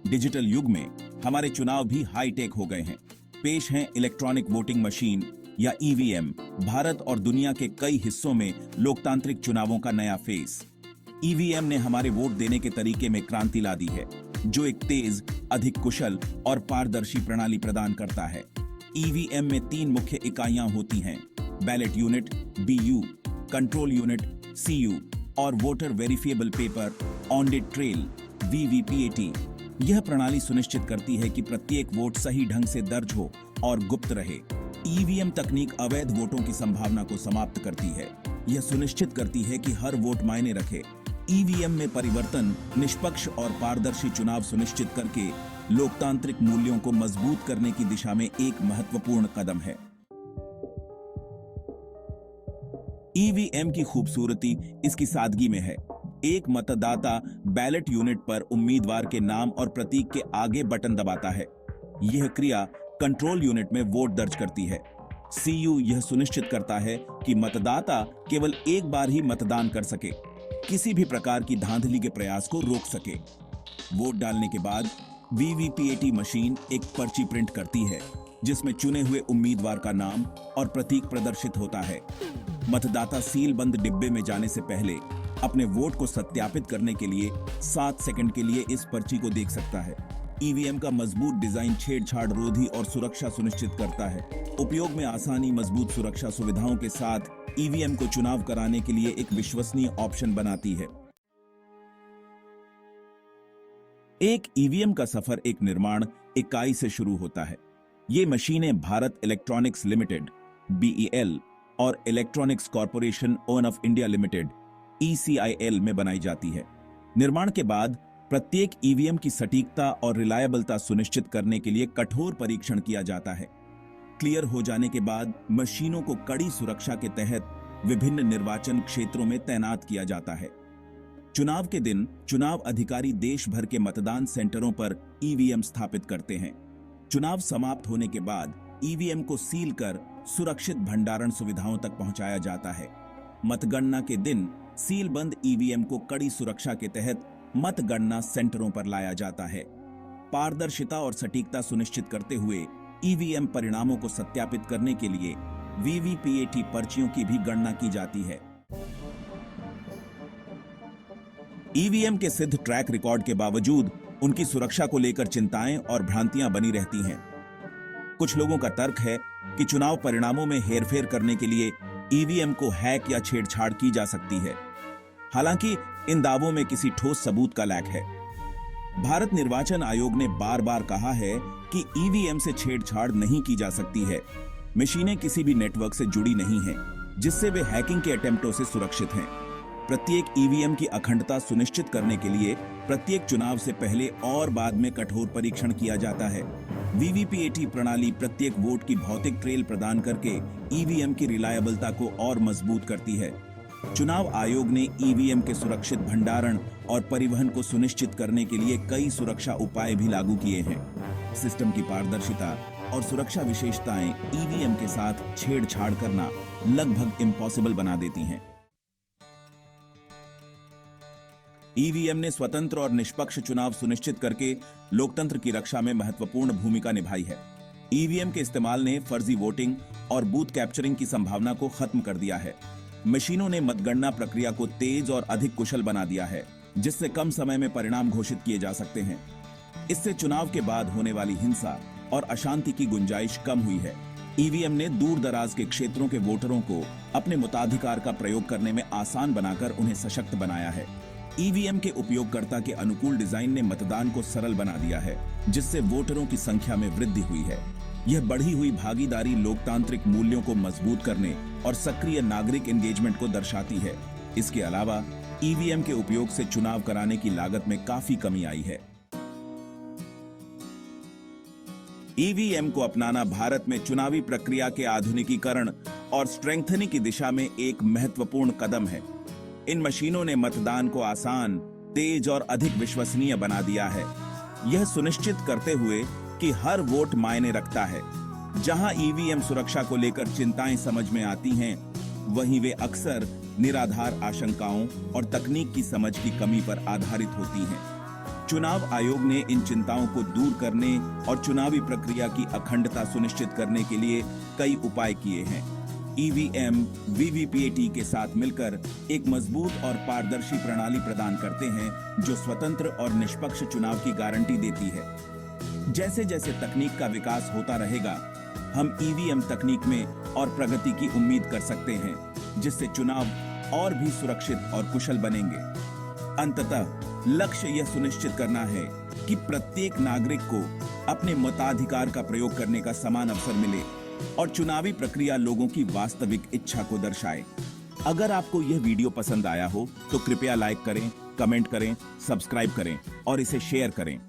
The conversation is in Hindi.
डिजिटल युग में हमारे चुनाव भी हाईटेक हो गए हैं। पेश हैं इलेक्ट्रॉनिक वोटिंग मशीन या ईवीएम, भारत और दुनिया के कई हिस्सों में लोकतांत्रिक चुनावों का नया फेस। ईवीएम ने हमारे वोट देने के तरीके में क्रांति ला दी है, जो एक तेज, अधिक कुशल और पारदर्शी प्रणाली प्रदान करता है। ईवीएम में 3 मुख्य इकाइयां होती हैं: ballot unit BU, control unit CU और voter verifiable paper audit trail VVPAT। यह प्रणाली सुनिश्चित करती है कि प्रत्येक वोट सही ढंग से दर्ज हो और गुप्त रहे। ईवीएम तकनीक अवैध वोटों की संभावना को समाप्त करती है। यह सुनिश्चित करती है कि हर वोट मायने रखे। ईवीएम में परिवर्तन निष्पक्ष और पारदर्शी चुनाव सुनिश्चित करके लोकतांत्रिक मूल्यों को मजबूत करने की दिशा में एक महत्वपूर्ण कदम है। ईवीएम की खूबसूरती इसकी सादगी में है। एक मतदाता बैलेट यूनिट पर उम्मीदवार के नाम और प्रतीक के आगे बटन दबाता है। यह क्रिया कंट्रोल यूनिट में वोट दर्ज करती है। CU यह सुनिश्चित करता है कि मतदाता केवल एक बार ही मतदान कर सके, किसी भी प्रकार की धांधली के प्रयास को रोक सके। वोट डालने के बाद VVPAT मशीन एक पर्ची प्रिंट करती है, जिसमें चुने हुए उम्मीदवार का नाम और प्रतीक प्रदर्शित होता है। मतदाता सील बंद डिब्बे में जाने से पहले अपने वोट को सत्यापित करने के लिए 7 सेकंड के लिए इस पर्ची को देख सकता है। ईवीएम का मजबूत डिजाइन छेड़छाड़ रोधी और सुरक्षा सुनिश्चित करता है। उपयोग में आसानी, मजबूत सुरक्षा सुविधाओं के साथ ईवीएम को चुनाव कराने के लिए एक विश्वसनीय ऑप्शन बनाती है। एक ईवीएम का सफर एक निर्माण इकाई से शुरू होता है। ये मशीनें भारत इलेक्ट्रॉनिक्स लिमिटेड BEL और electronics corporation of India limited ECIL में बनाई जाती है। निर्माण के बाद प्रत्येक ईवीएम की सटीकता और रिलायबलता सुनिश्चित करने के लिए कठोर परीक्षण किया जाता है। क्लियर हो जाने के बाद मशीनों को कड़ी सुरक्षा के तहत विभिन्न निर्वाचन क्षेत्रों में तैनात किया जाता है। चुनाव के दिन चुनाव अधिकारी देश भर के मतदान सेंटरों पर ईवीएम स्थापित करते हैं। चुनाव समाप्त होने के बाद ईवीएम को सील कर सुरक्षित भंडारण सुविधाओं तक पहुंचाया जाता है। मतगणना के दिन सील बंद ईवीएम को कड़ी सुरक्षा के तहत मतगणना सेंटरों पर लाया जाता है। पारदर्शिता और सटीकता सुनिश्चित करते हुए ईवीएम परिणामों को सत्यापित करने के लिए VVPAT पर्चियों की भी गणना की जाती है। ईवीएम के सिद्ध ट्रैक रिकॉर्ड के बावजूद उनकी सुरक्षा को लेकर चिंताएं और भ्रांतियां बनी रहती हैं। कुछ लोगों का तर्क है कि चुनाव परिणामों में हेरफेर करने के लिए ईवीएम को हैक या छेड़छाड़ की जा सकती है। हालांकि इन दावों में किसी ठोस सबूत का लैक है। भारत निर्वाचन आयोग ने बार-बार कहा है कि ईवीएम से छेड़छाड़ नहीं की जा सकती है। मशीनें किसी भी नेटवर्क से जुड़ी नहीं हैं, जिससे वे हैकिंग के अटेम्प्टों से सुरक्षित हैं। प्रत्येक ईवीएम की अखंडता सुनिश्चित करने के लिए प्रत्येक चुनाव से पहले और बाद में कठोर परीक्षण किया जाता है। VVPAT प्रणाली प्रत्येक वोट की भौतिक ट्रेल प्रदान करके ईवीएम की रिलायबलता को और मजबूत करती है। चुनाव आयोग ने ईवीएम के सुरक्षित भंडारण और परिवहन को सुनिश्चित करने के लिए कई सुरक्षा उपाय भी लागू किए हैं। सिस्टम की पारदर्शिता और सुरक्षा विशेषताएं ईवीएम के साथ छेड़छाड़ करना लगभग इम्पॉसिबल बना देती हैं। ईवीएम ने स्वतंत्र और निष्पक्ष चुनाव सुनिश्चित करके लोकतंत्र की रक्षा में महत्वपूर्ण भूमिका निभाई है। ईवीएम के इस्तेमाल ने फर्जी वोटिंग और बूथ कैप्चरिंग की संभावना को खत्म कर दिया है। मशीनों ने मतगणना प्रक्रिया को तेज और अधिक कुशल बना दिया है, जिससे कम समय में परिणाम घोषित किए जा सकते हैं। इससे चुनाव के बाद होने वाली हिंसा और अशांति की गुंजाइश कम हुई है। ईवीएम ने दूर दराज के क्षेत्रों के वोटरों को अपने मताधिकार का प्रयोग करने में आसान बनाकर उन्हें सशक्त बनाया है। ईवीएम के उपयोगकर्ता के अनुकूल डिजाइन ने मतदान को सरल बना दिया है, जिससे वोटरों की संख्या में वृद्धि हुई है। यह बढ़ी हुई भागीदारी लोकतांत्रिक मूल्यों को मजबूत करने और सक्रिय नागरिक एंगेजमेंट को दर्शाती है। इसके अलावा ईवीएम के उपयोग से चुनाव कराने की लागत में काफी कमी आई है। ईवीएम को अपनाना भारत में चुनावी प्रक्रिया के आधुनिकीकरण और स्ट्रेंथनिंग की दिशा में एक महत्वपूर्ण कदम है। इन मशीनों ने मतदान को आसान, तेज और अधिक विश्वसनीय बना दिया है, यह सुनिश्चित करते हुए कि हर वोट मायने रखता है। जहां ईवीएम सुरक्षा को लेकर चिंताएं समझ में आती हैं, वहीं वे अक्सर निराधार आशंकाओं और तकनीक की समझ की कमी पर आधारित होती हैं। चुनाव आयोग ने इन चिंताओं को दूर करने और चुनावी प्रक्रिया की अखंडता सुनिश्चित करने के लिए कई उपाय किए हैं। ईवीएम वीवीपीएटी के साथ मिलकर एक मजबूत और पारदर्शी प्रणाली प्रदान करते हैं जो स्वतंत्र और निष्पक्ष चुनाव की गारंटी देती है। जैसे जैसे तकनीक का विकास होता रहेगा, हम ईवीएम तकनीक में और प्रगति की उम्मीद कर सकते हैं, जिससे चुनाव और भी सुरक्षित और कुशल बनेंगे। अंततः लक्ष्य यह सुनिश्चित करना है कि प्रत्येक नागरिक को अपने मताधिकार का प्रयोग करने का समान अवसर मिले और चुनावी प्रक्रिया लोगों की वास्तविक इच्छा को दर्शाए। अगर आपको यह वीडियो पसंद आया हो तो कृपया लाइक करें, कमेंट करें, सब्सक्राइब करें और इसे शेयर करें।